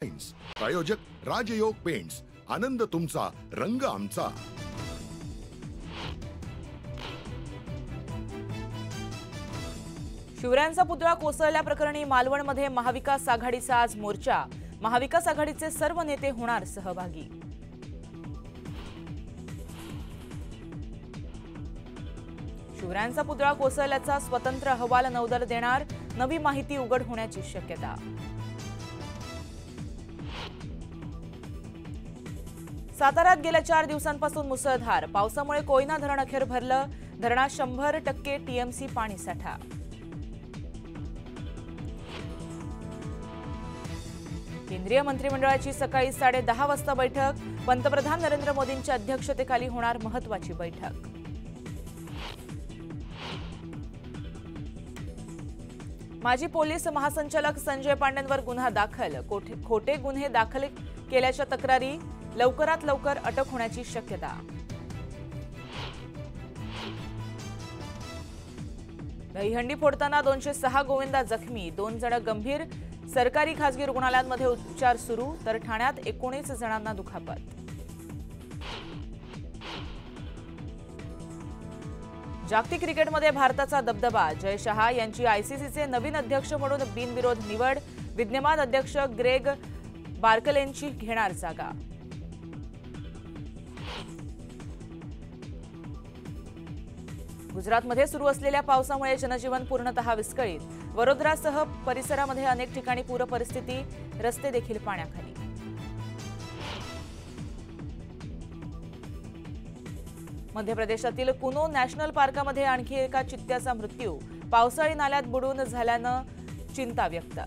Paints प्रायोजक राजयोग paints, आनंद तुमचा, रंग आमचा। शिवरायांचा पुतळा कोसळल्याप्रकरणी मालवणमध्ये महाविकास आघाडीचा आज मोर्चा। महाविकास आघाडीचे सर्व नेते होणार सहभागी। शिवरायांचा पुतळा कोसळल्याचा स्वतंत्र अहवाल नौदल देणार, नवी माहिती उघड होण्याची शक्यता। साताऱ्यात गेल्या 4 दिवसांपासून मुसळधार पावसामुळे कोयना धरण अखेर भरलं, धरणात 100% टीएमसी पाणीसाठा। केंद्रीय मंत्रिमंडळाची सकाळी 10:30 वाजता बैठक, पंतप्रधान नरेंद्र मोदींच्या अध्यक्षतेखाली होणार महत्त्वाची बैठक। माजी पोलीस महासंचालक संजय पांडेंवर गुन्हा दाखल, खोटे गुन्हे दाखल केल्याच्या तक्रारी, लवकरात लवकर अटक होण्याची शक्यता। दहीहंडी फोडताना 206 गोविंदा जखमी, 2 जण गंभीर, सरकारी खासगी रुग्णालयांमध्ये उपचार सुरू, तर ठाण्यात 19 जणांना दुखापत। जागतिक क्रिकेटमध्ये भारताचा दबदबा, जय शहा यांची आयसीसीचे नवीन अध्यक्ष म्हणून बिनविरोध निवड, विद्यमान अध्यक्ष ग्रेग बार्कलेंची घेणार जागा। गुजरातमध्ये सुरू असलेल्या पावसामुळे जनजीवन पूर्णतः विस्कळीत, वडोदरासह परिसरामध्ये अनेक ठिकाणी पूर परिस्थिती, रस्ते देखील पाण्याखाली। मध्य प्रदेशातील कुनो नॅशनल पार्कमध्ये आणखी एका चित्त्याचा मृत्यू, पावसाळी नाल्यात बुडून झाल्यानं चिंता व्यक्त।